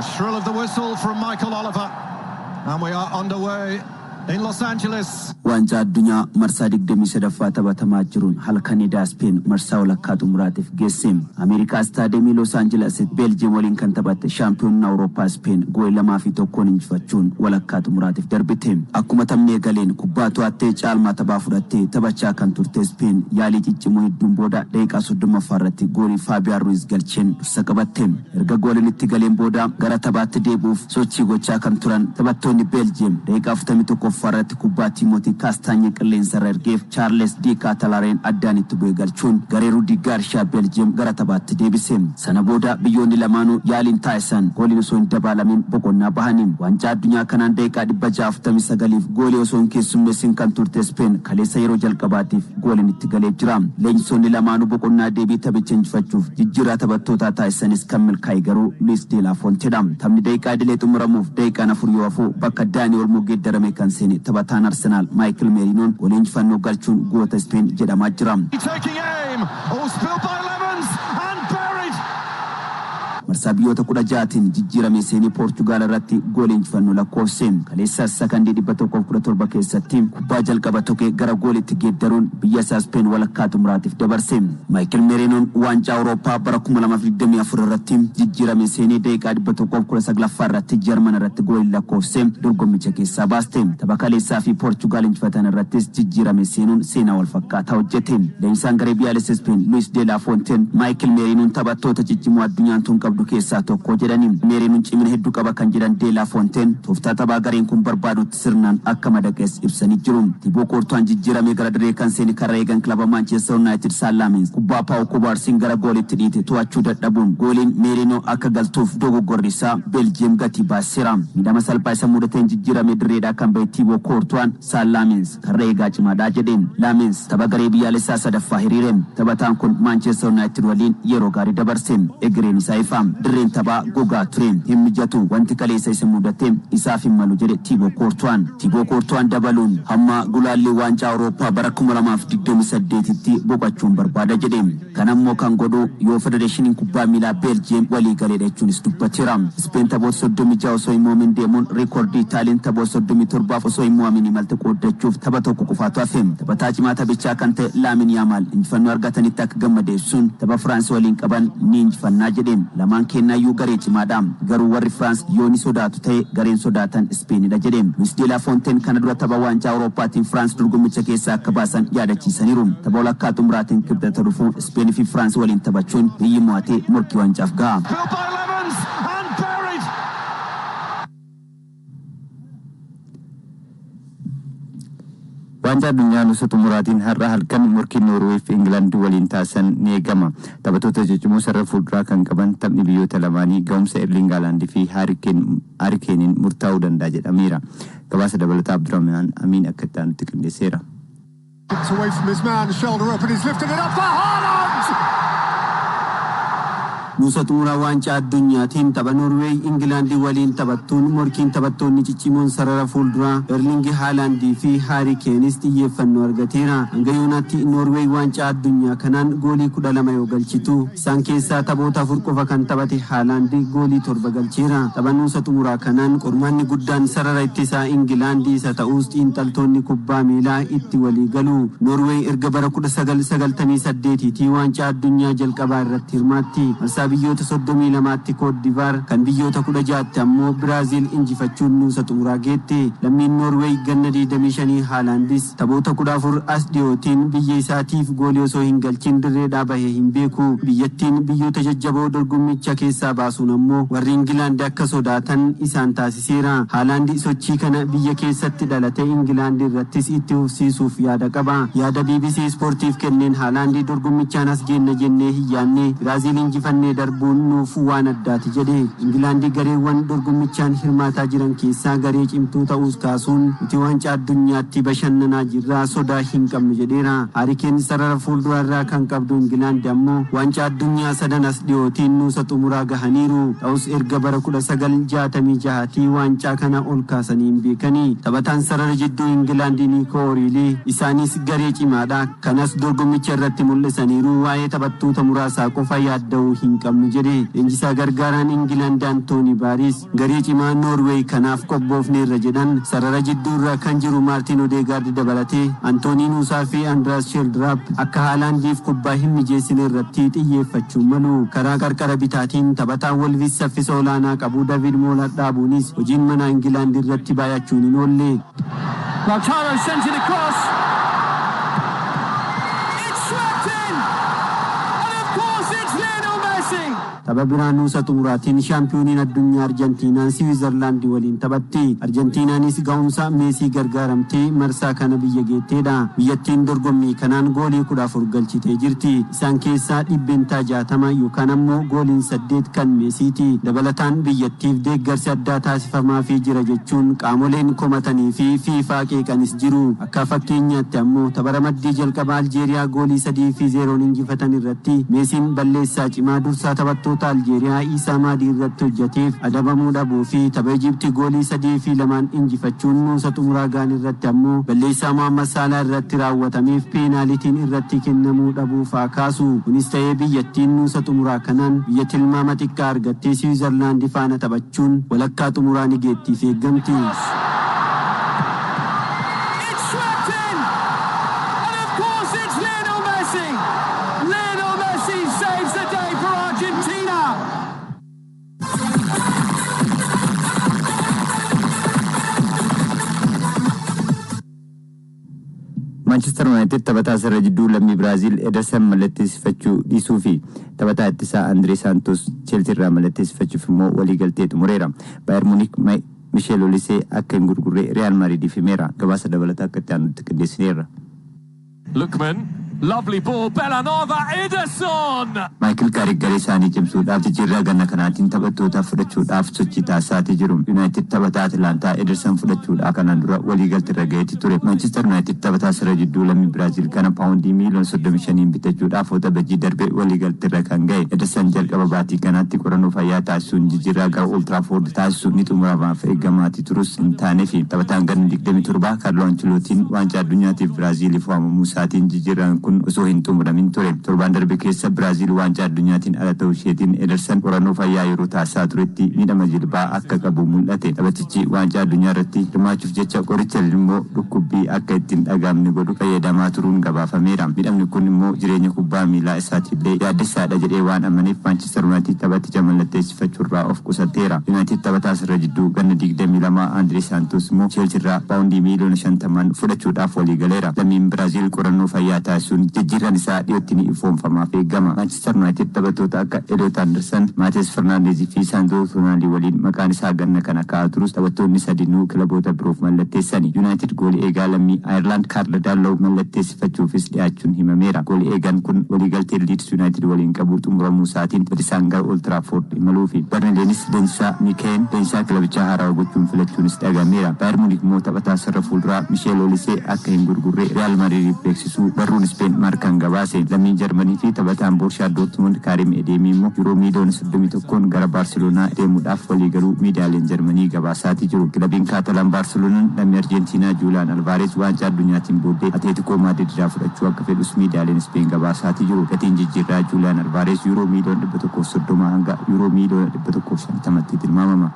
A shrill of the whistle from Michael Oliver, and we are underway in Los Angeles. Wanja addunyaa marsaa 23 taphatamaa jiruun halkan Spain marsaa walakkaa xumuraatiif geesseem. Ameerikaa Stadium Los Angeles Belgium waliin kan taphatte shaampiyoonaa Awurooppaa Spain gool 2-1 injifachuun walakkaa xumuraatiif darbiteem. Akkuma taphni eegaleen kubbaa to'attee caalmaa taphaa fudhattee taphachaa kan turte Spain yaalii ciccimoo hedduun booda daqiiqaa 30 irratti goolii Fabian Ruiz galcheen dursa qabatteem. Erga gooliin itti galeen booda gara taphaatti deebuuf sochii gochaa kan turan taphattoonni Belgium daqiiqaa 41 irratti kubbaa Timothy Castagne qilleensa ergeef Charles Di Catalaren addaan itti bu'ee galchuun garee Rudi Garcia Belgium gara taphaatti deebiseem. Sana booda biyyoonni lamaanuu yaaliin taasisan gooliin osoo hin dabalamiin boqonnaa bahaniim. Wancaa addunyaa kanaan daqiiqaa 669f goolii osoo hin keessummeessin kan turte Spain kaleessa yeroo jalqabaatiif gooliin itti galee jira. Leenjisoonni lamaanuu boqonnaa deebii taphicha injifachuuf jijjiirraa taphattootaa taasisanis kan milkaa'e garuu Luis de la Fontedha. Taphni daqiiqaa idilee xumuramuuf daqiiqaan 4 yoo hafu bakka Dani Olmo geeddarame kan seene taphataan Arsenal Michael Merino goolii injifannoo galchuun goota Spain jedhamaa jira. Taking aim, all spilled by Lemons and buried. Marsaa biyyoota 16tiin jijjiirame seenii Portugal irratti goolii injifannoo lakkoofseem. Kaleessa sakandii 117 keessatti kubbaa jalqaba tokkee gara gooliitti geeddaruun biyya isaa Spain walakkaa xumuraatiif dabarseem. Michael Merino waancaa Awurooppaa bara 2024 irratti jijjiirame seenii daqiiqaa 119 irratti Jarman irratti goolii lakkoofseem dorgommicha keessaa baasteem. Tapha kaleessaa fi Portugal injifatan irrattis jijjiirame seenuun seenaa wal fakkaataa hojjeteem. Leenjisaan garee biyyaalessa Spain Luis de la Fontaine Michael Merino taphattoota ciccimoo addunyaan tun qabdu keessaa tokko jedhaniim. Merino cimina hedduu qaba kan jedhan de la Fontaine tooftaa taphaa gareen kun barbaadutti sirnaan akka madaqes ibsanii jiru. Thibaut Courtois jijjiirame gara dirree kan seeni karra eegan kilaba Manchester United Salamins kubbaa Pau Kubarsin gara gooliitti dhiite to'achuu dadhabuun gooliin Merino akka galtuuf dogoggorri isaa Belgium gatii baaseera. Midhama salphaa isa mudateen jijjiirame dirreedhaa kan ba'e Thibaut Courtois Salamins karra eegaa cimaadhaa jedheen. Lamins tapha garee biyyaalessaa sadaffaa hiriireem. Taphataan kun Manchester United waliin yeroo gaarii dabarseem. Egereen isaa ifaam. Dirreen taphaa gogaa tureem. Hin mijatu wanti kaleessa isa mudateem isaaf hin malu jedhe Thibaut Courtois. Thibaut Courtois dabaluun hamma gulaallee waancaa Awurooppaa bara 2028tti boqochuun barbaada jedheem. Kanammoo kan godhu yoo federeeshiniin kubbaa miilaa Belgium walii galeedha jechuunis dubbateera. Spain taphoota 36 osoo hin moomin deemuun reekoordii Italiin taphoota 37 osoo hin moomin imalte qooddachuuf tapha tokko qofaatu hafeem. Taphataa cimaa taphichaa kan ta'e Lamine Yamal injifannoo argatanitti akka gammadeessuun tapha Firaans waliin qaban ni injifannaa jedheem. Lamaan kennaayyuu garee cimaadha. Garuu warri Firaans yoo ni sodaatu ta'e gareen sodaatan Spainidha jedheem. Luis de la Fontaine kana dura tapha waancaa Awurooppaatiin Firaans dorgommicha keessaa akka baasan yaadachiisaniiru. Tapha walakkaa xumuraatiin Kibxata dhufu Spain fi Firaans waliin taphachuun biyyi mo'atee morkii wancaaf ga'a. Wancaa addunyaa nusa xumuraatiin har'a halkan morkii Noorweey fi Ingilaand waliin taasisan ni eegama. Taphattoota ciccimoo sarara fuulduraa kan qaban taphni biyyoota lamaanii ga'umsa Erling Haaland fi Harry Kane'n murtaa'uu danda'a jedhameera. Gabaasa dabalataa Abdurrahman Amiin akka itti aanutti qindeesseera. Away from his man, shoulder up, and he's lifted it up for Haaland! Nusa xumuraa waancaa addunyaatiin tapha Noorweey Ingilaand waliin taphattuun morkiin taphattoonni ciccimoon sarara fuulduraa Erling Haaland fi Harry Kane's xiyyeeffannoo argateera. Hanga yoonaatti Noorweey waancaa addunyaa kanaan goolii 12 yoo galchitu isaan keessaa taphoota 4 qofa kan taphate Haaland goolii 7 galcheera. Tapha nusa xumuraa kanaan qormaanni guddaan sarara ittisaa Ingilaand isa ta'us xiinxaltoonni kubbaa miilaa itti walii galu. Noorweey erga bara 1998tti waancaa addunyaa jalqabaa irratti hirmaatti. Biyyoota 32tti Cote d'Ivoire kan biyyoota 16tti ammoo Brazil injifachuun nusa xumuraa geette. Lammiin Noorweey ganna 25 Haalandis taphoota 14 as dhiyootiin biyya isaatiif goolii osoo hin galchin dirreedhaa bahee hin beeku. Biyyattiin biyyoota jajjaboo dorgommicha keessaa baasuun ammoo warri Ingilaand akka sodaatan isaan taasiseera. Haaland sochii kana biyya keessatti dhalate Ingilaand irrattis itti fufsiisuuf yaada qaba. Yaada BBC Sportiif kenneen Haaland dorgommichaan as geenna jennee hin yaanne Brazil injifannee darbuun nuuf waan addaati jedhe. Ingilaand gareewwan dorgommichaan hirmaataa jiran keessaa garee cimtuu ta'uus kaasuun nuti waancaa addunyaatti bashannanaa jirraa sodaa hin qabnu jedheera. Harry Kane sarara fuulduraarraa kan qabdu Ingilaand ammoo waancaa addunyaa sadan as dhiyootiin nusa xumuraa gahaniiru. Ta'us erga bara 1966tii waancaa kana ol kaasanii hin beekanii. Taphataan sarara jidduu Ingilaand Nico O'Reilly isaanis garee cimaadha. Kanas dorgommicha irratti mul'isaniiru. Waa'ee taphattoota muraasaa qofa yaadda'uu hin qabnu jedhe. Leenjisaa gargaaraan Ingilaand Antooni Baaris garee cimaa Noorweey kanaaf qophoofneerra jedhan. Sarara jidduurra kan jiru Maartin Odeegaard dabalatee Antoonii Nuusaa fi Andiraas Sheeldraap akka Haalaandiif kubbaa hin mijeessine irratti xiyyeeffachuu malu. Karaa qarqara bitaatiin taphataan Wolves saffisa olaanaa qabu David Moolar dhaabuunis hojiin mana Ingilaand irratti baay'achuun hin oolle. Lautaro sends it across. It's swept in. And of course it's Lionel Messi. Tapha biraan nuusa xumuraatiin shaampiyooniin addunyaa Arjentiinaan Siwiizerlaandii waliin taphatti. Arjentiinaanis ga'umsa Meesii gargaaramtee marsaa kana biyya geetteedha. Biyyattiin dorgommii kanaan goolii 14 galchitee jirti. Isaan keessaa dhibbentaa 60 yookaan ammoo gooliin 8 kan Meesiiti. Dabalataan biyyattiif deeggarsi addaa taasifamaafii jira jechuun qaamoleen komatanii fi fiifaa qeeqanis jiru. Akka fakkeenyaatti ammoo tapha ramaddii jalqaba Aljeeriyaa goolii 3-0 injifatan irratti Meesiin balleessaa cimaa dursaa taphattoota Aljeeriyaa Isaa Maadii irratti hojjeteef adabamuu dhabuu fi tapha Ijiptii goolii 3-2 injifachuun nuusa xumuraa gaan irratti ammoo balleessaa Mohaammed Saalaa irratti raawwatameef peenaalitiin irratti kennamuu dhabuu faa kaasu. Kunis ta'ee biyyattiin nuusa xumuraa kanaan biyya tilmaama xiqqaa argattee Siwiizerlaandii faana taphachuun walakkaa xumuraa ni geettiif eeggamti. It's swept in. And of course it's Lionel Messi. Lionel Messi saves the day for Argentina. Manchester United taphataa sirra jidduu lammii Biraazil Ederson mallatteessifachuu dhiisuu fi taphataa ittisaa Andree Santos Chelsea irraa mallatteessifachuuf immoo waliigaltee xumureera. Bayern Munich Michel Olise akka hin gurgurre Real Madrid himeera. Gabaasa dabalataa akka itti aanutti qindeessineerra. Lookman, lovely ball, Bellanova, Ederson! Michael Carrick garee isaanii cimsuudhaaf jijjiirraa ganna kanaatiin taphattoota fudhachuudhaaf sochii taasisaa jiru. United taphataa Atlantaa Ederson fudhachuudhaaf kanaan dura waliigaltee irra ga'eeti ture. Manchester United taphataa sirra jidduu lammii Biraazil kana paawundii miiliyoona 35 bitachuudhaaf waxabajjii darbee waliigaltee irra kan ga'e. Ederson jalqaba baatii kanaatti qorannoo fayyaa taasisuun jijjiirraa gara Old Trafford taasisuun ni xumuramaaf eeggamaati turus hin taane fi taphataan ganna 27 Carlo Ancelottiin waancaa addunyaatiif Biraaziliif waamamuu isaatiin jijjiirraan kun osoo hin xumuramin ture. Torbaan darbe keessa Biraazil waancaa addunyaatiin ala ta'uu isheetiin Ederson qorannoo fayyaa yeroo taasisaa turetti miidhama jilbaa akka qabu mul'ate. Taphatichi waancaa addunyaa irratti hirmaachuuf jecha qoricha immoo dhukkubbii akka ittiin dhagaamne godhu fayyadamaa turuun gabaafameera. Miidhamni kun immoo jireenya kubbaa miilaa isaatiillee yaaddessaadha jedhee waan amaneef Manchester United taphaticha mallatteessifachuurraa of qusateera. United taphataa sirra jidduu ganna 22 Andree Santos immoo Chelsea irraa paawundii miiliyoona 50 fudhachuudhaaf waliigaleera. Lammiin Biraazil qorannoo fayyaa taasisuun jijjiirraan isaa dhiyootti ni ifoomfamaaf eeggama. Manchester United taphattoota akka Elliot Anderson, Matheus Fernandes fi Sandro Tonali waliin maqaan isaa ganna kana ka'aa turus taphattoonni sadinuu kilaboota biroof mallatteessani. United goolii eegaa lammii Ireland Karl Darlow mallatteessifachuufis dhiyaachuun himameera. Goolii eegaan kun waliigaltee Leeds United waliin qabu xumuramuu isaatiin badisaan gara Old Trafford imaluu fi Bernardenis leenjisaa Mikel leenjisaa kilabichaa haaraa gochuun filachuunis dhagameera. Bayern Munich immoo taphataa sirra fuulduraa Michel Olise akka hin gurgurre Real Madrid beeksisuu barruun Spain markaan gabaase. Lammiin Jarmanii fi taphataan Borussia Dortmund Karim Adeyemi immoo Euro miiliyoona 31 gara Barcelona deemuudhaaf waliigaluu miidiyaaleen Jarmanii gabaasaati jiru. Kilabiin Kaatalaan Barcelonaan lammii Arjentiinaa Julian Alvarez waancaa addunyaatiin booddee Atletico Madrid irraa fudhachuu akka fedhus miidiyaaleen Spain gabaasaati jiru. Gatiin jijjiirraa Julian Alvarez Euro miiliyoona 130 hanga Euro miiliyoona 150tti tilmaamama.